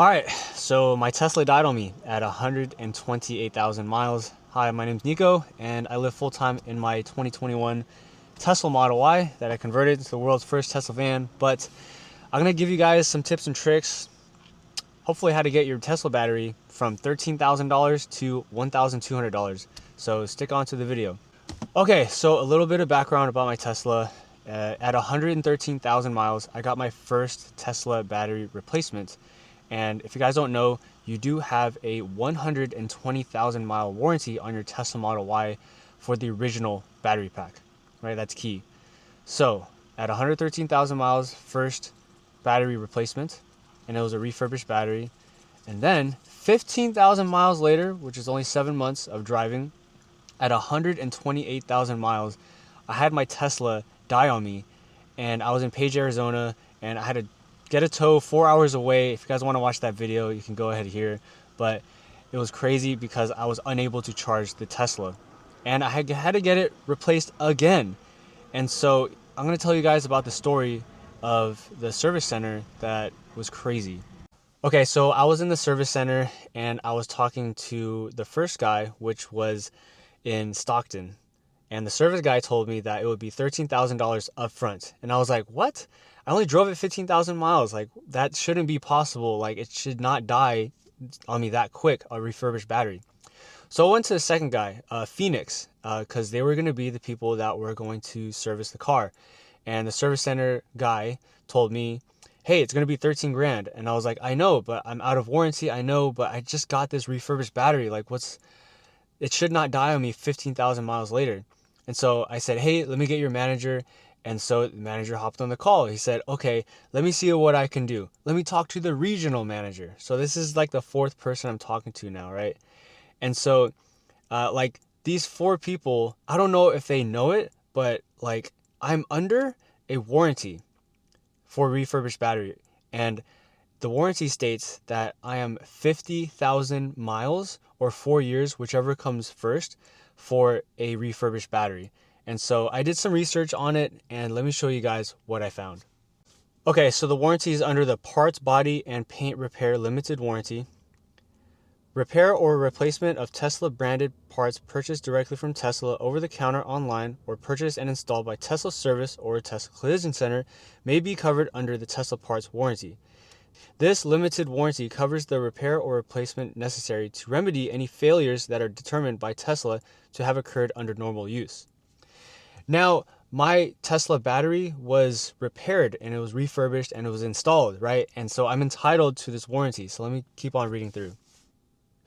Alright, so my Tesla died on me at 128,000 miles. Hi, my name's Nico, and I live full-time in my 2021 Tesla Model Y that I converted into the world's first Tesla van. But I'm going to give you guys some tips and tricks, hopefully how to get your Tesla battery from $13,000 to $1,200. So stick on to the video. Okay, so a little bit of background about my Tesla. At 113,000 miles, I got my first Tesla battery replacement. And if you guys don't know, you do have a 120,000 mile warranty on your Tesla Model Y for the original battery pack, right? That's key. So at 113,000 miles, first battery replacement, and it was a refurbished battery. And then 15,000 miles later, which is only 7 months of driving, at 128,000 miles, I had my Tesla die on me, and I was in Page, Arizona, and I had to get a tow 4 hours away. If you guys want to watch that video, you can go ahead here. But it was crazy because I was unable to charge the Tesla, and I had to get it replaced again. And so I'm going to tell you guys about the story of the service center that was crazy. Okay, so I was in the service center and I was talking to the first guy, which was in Stockton. And the service guy told me that it would be $13,000 up front. And I was like, what? I only drove it 15,000 miles. Like, that shouldn't be possible. Like, it should not die on me that quick, a refurbished battery. So I went to the second guy, Phoenix, because they were going to be the people that were going to service the car. And the service center guy told me, hey, it's going to be 13 grand. And I was like, I know, but I'm out of warranty. I know, but I just got this refurbished battery. Like, it should not die on me 15,000 miles later. And so I said, hey, let me get your manager. And so the manager hopped on the call. He said, okay, let me see what I can do. Let me talk to the regional manager. So this is like the fourth person I'm talking to now, right? And so like these four people, I don't know if they know it, but like I'm under a warranty for refurbished battery. And the warranty states that I am 50,000 miles or 4 years, whichever comes first, for a refurbished battery. And so I did some research on it, and let me show you guys what I found. Okay, so the warranty is under the Parts, Body, and Paint Repair Limited Warranty. Repair or replacement of Tesla branded parts purchased directly from Tesla over the counter online or purchased and installed by Tesla Service or a Tesla Collision Center may be covered under the Tesla Parts Warranty. This limited warranty covers the repair or replacement necessary to remedy any failures that are determined by Tesla to have occurred under normal use. Now, my Tesla battery was repaired and it was refurbished and it was installed, right? And so I'm entitled to this warranty. So let me keep on reading through.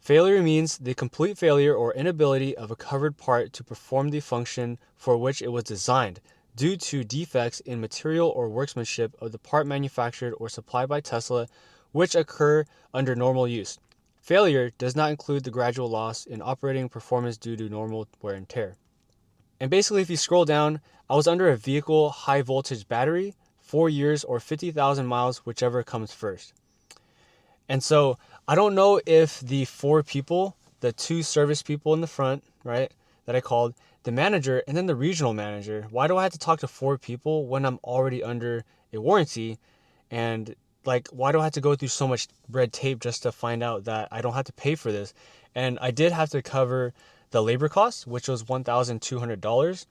Failure means the complete failure or inability of a covered part to perform the function for which it was designed, due to defects in material or workmanship of the part manufactured or supplied by Tesla, which occur under normal use. Failure does not include the gradual loss in operating performance due to normal wear and tear. And basically, if you scroll down, I was under a vehicle high voltage battery, 4 years or 50,000 miles, whichever comes first. And so I don't know if the four people, the two service people in the front, right, that I called, the manager, and then the regional manager. Why do I have to talk to four people when I'm already under a warranty? And like, why do I have to go through so much red tape just to find out that I don't have to pay for this? And I did have to cover the labor costs, which was $1,200.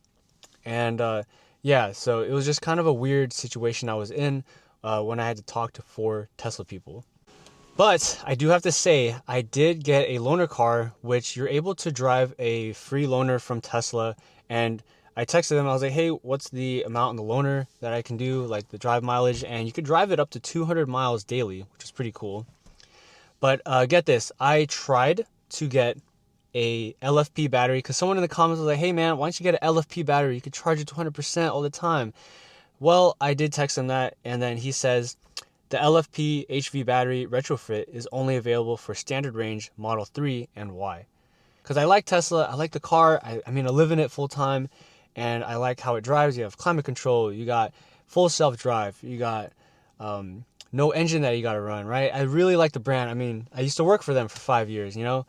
And yeah, so it was just kind of a weird situation I was in when I had to talk to four Tesla people. But I do have to say, I did get a loaner car, which you're able to drive a free loaner from Tesla. And I texted them, I was like, hey, what's the amount in the loaner that I can do, like the drive mileage? And you could drive it up to 200 miles daily, which is pretty cool. But get this, I tried to get a LFP battery because someone in the comments was like, hey man, why don't you get an LFP battery? You could charge it to 100% all the time. Well, I did text him that, and then he says, the LFP HV battery retrofit is only available for standard range Model 3 and Y. Because I like Tesla, I like the car, I mean, I live in it full time, and I like how it drives. You have climate control, you got full self-drive, you got no engine that you got to run, right? I really like the brand. I mean, I used to work for them for 5 years, you know?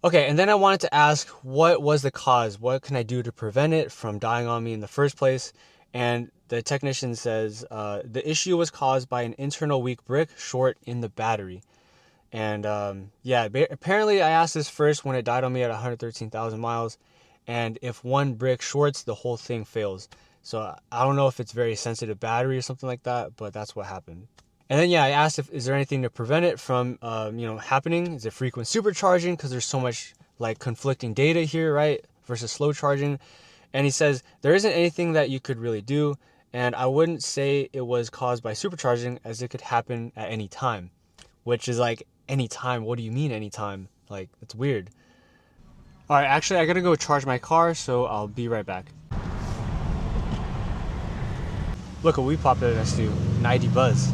Okay, and then I wanted to ask, what was the cause? What can I do to prevent it from dying on me in the first place? And the technician says, the issue was caused by an internal weak brick short in the battery. And yeah, apparently I asked this first when it died on me at 113,000 miles. And if one brick shorts, the whole thing fails. So I don't know if it's very sensitive battery or something like that, but that's what happened. And then yeah, I asked if is there anything to prevent it from happening? Is it frequent supercharging? Because there's so much like conflicting data here, right? Versus slow charging. And he says there isn't anything that you could really do. And I wouldn't say it was caused by supercharging, as it could happen at any time. Which is like, any time? What do you mean any time? Like, it's weird. All right, actually, I gotta go charge my car, so I'll be right back. Look what we popped it next to, 90 Buzz.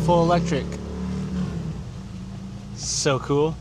Full electric. So cool.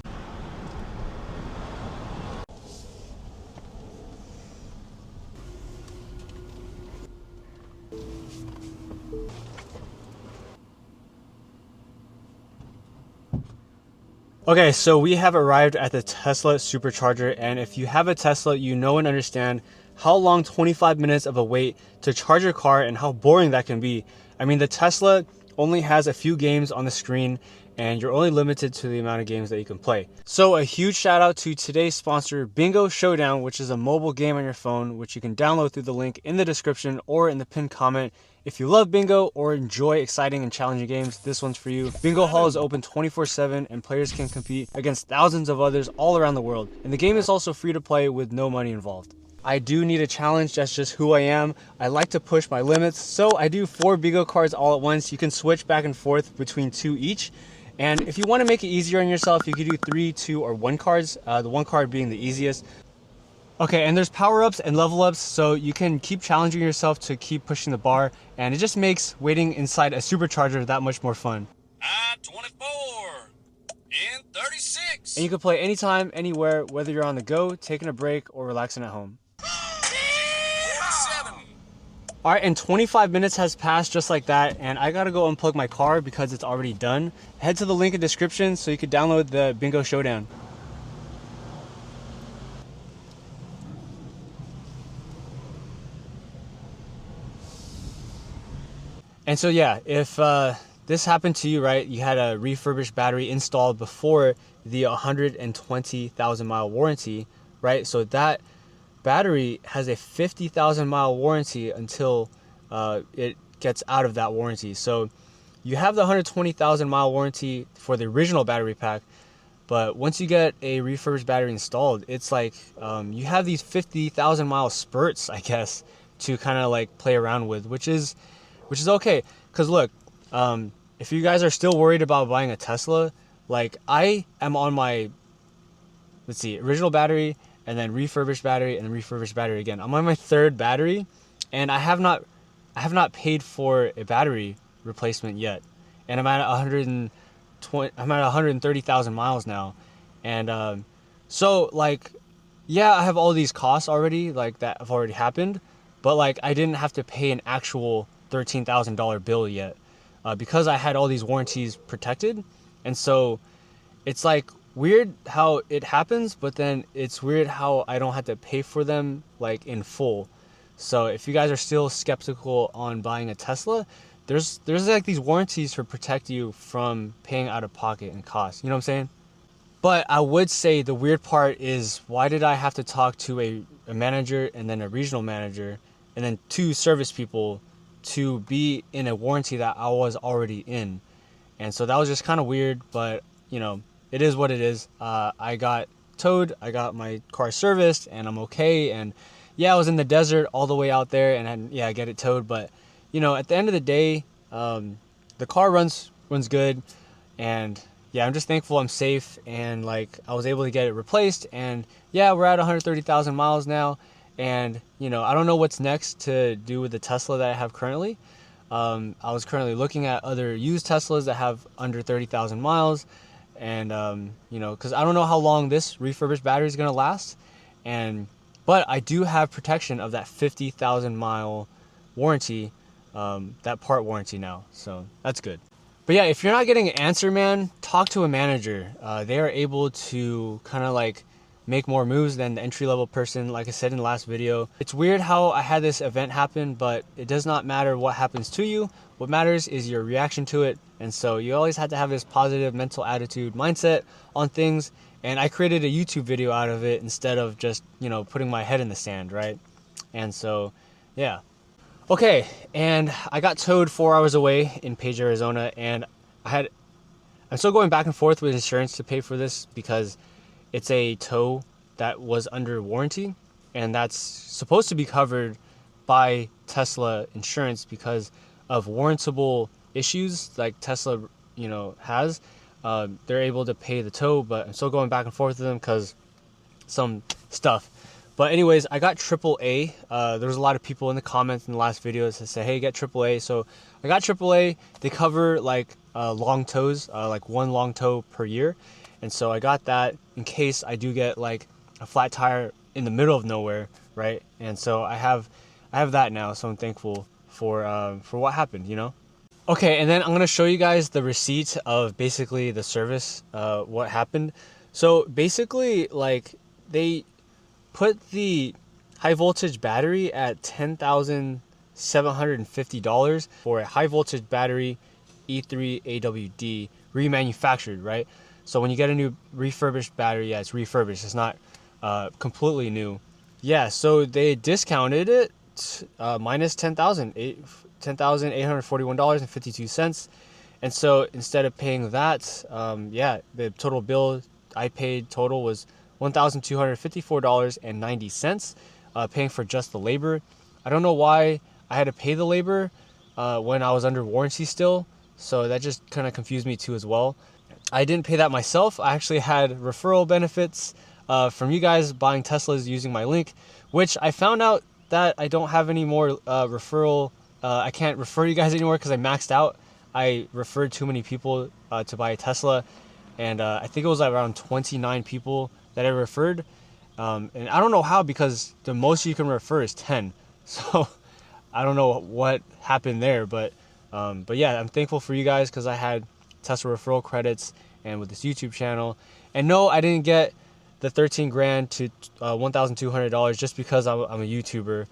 Okay, so we have arrived at the Tesla Supercharger, and if you have a Tesla, you know and understand how long 25 minutes of a wait to charge your car and how boring that can be. I mean, the Tesla only has a few games on the screen, and you're only limited to the amount of games that you can play. So a huge shout out to today's sponsor, Bingo Showdown, which is a mobile game on your phone, which you can download through the link in the description or in the pinned comment. If you love bingo or enjoy exciting and challenging games, this one's for you. Bingo Hall is open 24/7 and players can compete against thousands of others all around the world. And the game is also free to play with no money involved. I do need a challenge, that's just who I am. I like to push my limits, so I do 4 bingo cards all at once. You can switch back and forth between 2 each. And if you want to make it easier on yourself, you could do 3, 2, or 1 cards, the 1 card being the easiest. Okay, and there's power-ups and level-ups, so you can keep challenging yourself to keep pushing the bar, and it just makes waiting inside a supercharger that much more fun. I-24 in 36. And you can play anytime, anywhere, whether you're on the go, taking a break, or relaxing at home. 47. All right, and 25 minutes has passed just like that, and I gotta go unplug my car because it's already done. Head to the link in the description so you can download the Bingo Showdown. And so yeah, if this happened to you, right, you had a refurbished battery installed before the 120,000 mile warranty, right? So that battery has a 50,000 mile warranty until it gets out of that warranty. So you have the 120,000 mile warranty for the original battery pack, but once you get a refurbished battery installed, it's like you have these 50,000 mile spurts, I guess, to kind of like play around with, which is okay. Because look, if you guys are still worried about buying a Tesla, like I am on my, let's see, original battery and then refurbished battery and refurbished battery again. I'm on my 3rd battery, and I have not paid for a battery replacement yet, and I'm at 130,000 miles now, and so like, yeah, I have all these costs already, like that have already happened, but like I didn't have to pay an actual $13,000 bill yet, because I had all these warranties protected, and so it's like weird how it happens, but then it's weird how I don't have to pay for them like in full. So if you guys are still skeptical on buying a Tesla, there's like these warranties to protect you from paying out of pocket and costs. You know what I'm saying? But I would say the weird part is, why did I have to talk to a manager and then a regional manager and then 2 service people to be in a warranty that I was already in? And so that was just kind of weird, but you know, it is what it is. I got towed, I got my car serviced, and I'm okay. And yeah, I was in the desert all the way out there, and I get it towed. But you know, at the end of the day, the car runs good, and yeah, I'm just thankful I'm safe, and like I was able to get it replaced. And yeah, we're at 130,000 miles now, and you know, I don't know what's next to do with the Tesla that I have currently. I was currently looking at other used Teslas that have under 30,000 miles. And you know, because I don't know how long this refurbished battery is going to last, but I do have protection of that 50,000 mile warranty, that part warranty now, so that's good. But yeah, if you're not getting an answer, man, talk to a manager. They are able to kind of like make more moves than the entry-level person, like I said in the last video. It's weird how I had this event happen, but it does not matter what happens to you. What matters is your reaction to it. And so you always have to have this positive mental attitude mindset on things. And I created a YouTube video out of it instead of just, you know, putting my head in the sand, right? And so, yeah. Okay, and I got towed 4 hours away in Page, Arizona, and I'm still going back and forth with insurance to pay for this because it's a tow that was under warranty, and that's supposed to be covered by Tesla insurance because of warrantable issues like Tesla, you know, has. They're able to pay the tow, but I'm still going back and forth with them because some stuff. But anyways, I got AAA. There was a lot of people in the comments in the last videos that said, hey, get AAA. So I got AAA. They cover like long tows, like 1 long tow per year. And so I got that in case I do get like a flat tire in the middle of nowhere, right? And so I have that now. So I'm thankful for what happened, you know? Okay, and then I'm gonna show you guys the receipt of basically the service, what happened. So basically, like, they put the high voltage battery at $10,750 for a high voltage battery E3 AWD remanufactured, right? So when you get a new refurbished battery, yeah, it's refurbished. It's not completely new. Yeah, so they discounted it minus $10,841.52. And so instead of paying that, yeah, the total bill I paid total was $1,254.90, paying for just the labor. I don't know why I had to pay the labor when I was under warranty still, so that just kind of confused me too as well. I didn't pay that myself. I actually had referral benefits from you guys buying Teslas using my link, which I found out that I don't have any more referral. I can't refer you guys anymore because I maxed out. I referred too many people to buy a Tesla, and I think it was like around 29 people that I referred. And I don't know how, because the most you can refer is 10. So I don't know what happened there, but yeah, I'm thankful for you guys because I had Tesla referral credits and with this YouTube channel. And no, I didn't get the 13 grand to $1,200 just because I'm a YouTuber.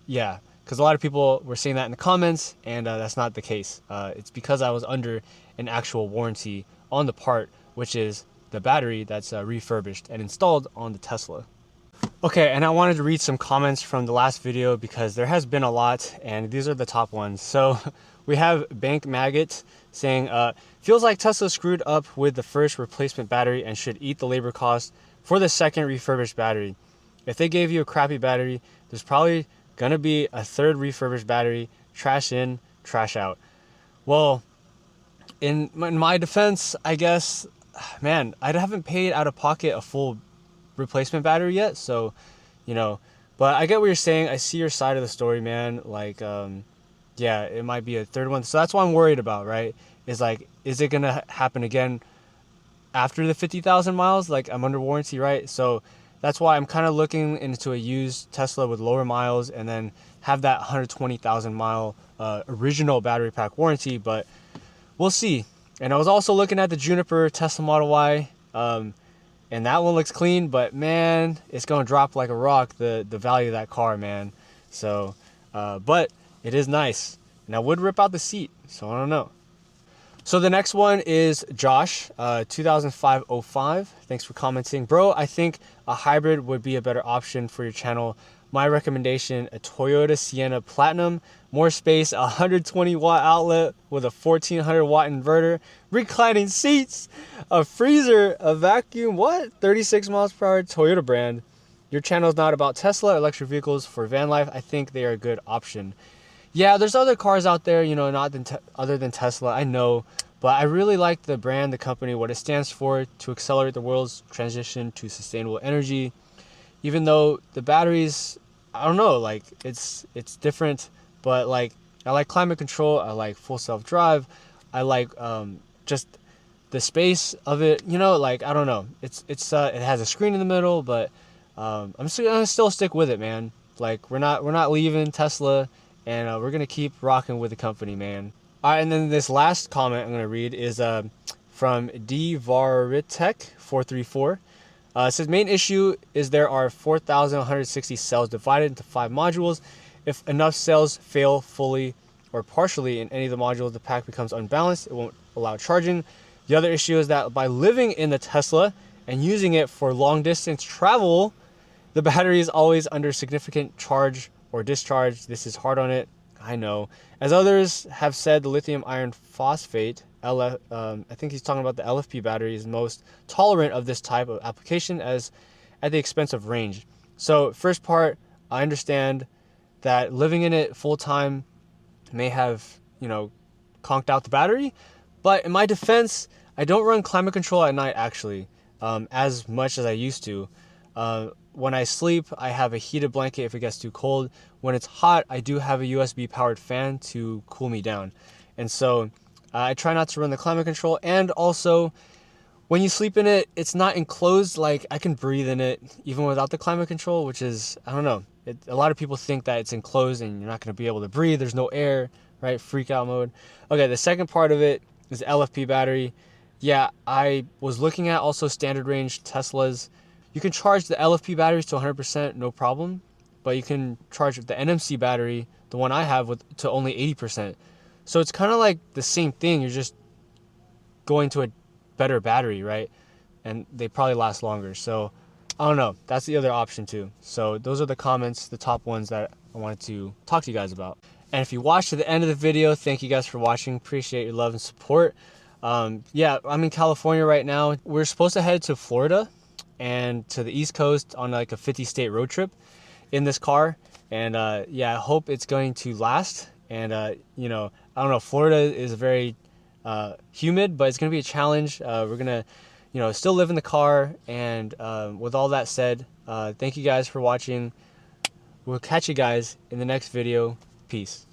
Yeah, because a lot of people were saying that in the comments, and that's not the case. It's because I was under an actual warranty on the part, which is the battery that's refurbished and installed on the Tesla. Okay, and I wanted to read some comments from the last video because there has been a lot, and these are the top ones. So we have Bank Maggot saying, feels like Tesla screwed up with the first replacement battery and should eat the labor cost for the second refurbished battery. If they gave you a crappy battery, there's probably gonna be a third refurbished battery. Trash in, trash out. Well, in my defense, I guess, man, I haven't paid out of pocket a full replacement battery yet, so, you know, but I get what you're saying. I see your side of the story, man. Like, yeah, it might be a third one. So that's what I'm worried about, right? Is like, is it gonna happen again after the 50,000 miles? Like, I'm under warranty, right? So that's why I'm kind of looking into a used Tesla with lower miles and then have that 120,000 mile original battery pack warranty, but we'll see. And I was also looking at the Juniper Tesla Model Y, and that one looks clean, but man, it's gonna drop like a rock, the value of that car, man. So, but it is nice, and I would rip out the seat, so I don't know. So the next one is Josh, 2005-05. Thanks for commenting. Bro, I think a hybrid would be a better option for your channel. My recommendation, a Toyota Sienna Platinum. More space, 120 watt outlet with a 1400 watt inverter, reclining seats, a freezer, a vacuum, 36 miles per hour, Toyota brand. Your channel is not about Tesla or electric vehicles. For van life, I think they are a good option. Yeah, there's other cars out there, you know, other than Tesla, I know, but I really like the brand, the company, what it stands for, to accelerate the world's transition to sustainable energy. Even though the batteries, I don't know, like, it's different, but like, I like climate control, I like full self-drive, I like just the space of it, you know, like, I don't know, it has a screen in the middle, but I'm gonna still stick with it, man. Like, we're not leaving Tesla, and we're gonna keep rocking with the company, man. All right, and then this last comment I'm gonna read is from dvaritek434. It says main issue is there are 4,160 cells divided into 5 modules. If enough cells fail fully or partially in any of the modules, the pack becomes unbalanced. It won't allow charging. The other issue is that by living in the Tesla and using it for long distance travel, the battery is always under significant charge or discharge. This is hard on it, I know. As others have said, the lithium iron phosphate, I think he's talking about the LFP battery, is most tolerant of this type of application as at the expense of range. So first part, I understand that living in it full time may have, conked out the battery. But in my defense, I don't run climate control at night actually, as much as I used to. When I sleep, I have a heated blanket if it gets too cold. When it's hot, I do have a USB powered fan to cool me down. And so I try not to run the climate control. And also, when you sleep in it, it's not enclosed. Like, I can breathe in it even without the climate control, which is, I don't know. A lot of people think that it's enclosed and you're not going to be able to breathe. There's no air, right? Freak out mode. Okay, the second part of it is the LFP battery. Yeah, I was looking at also standard range Teslas. You can charge the LFP batteries to 100%, no problem. But you can charge the NMC battery, the one I have, to only 80%. So it's kind of like the same thing. You're just going to a better battery, right? And they probably last longer. So I don't know. That's the other option too. So those are the comments, the top ones that I wanted to talk to you guys about. And if you watched to the end of the video, thank you guys for watching. Appreciate your love and support. Yeah, I'm in California right now. We're supposed to head to Florida and to the East Coast on like a 50-state road trip in this car. And yeah, I hope it's going to last. And I don't know, Florida is very humid, but it's going to be a challenge. We're going to, still live in the car. And with all that said, thank you guys for watching. We'll catch you guys in the next video. Peace.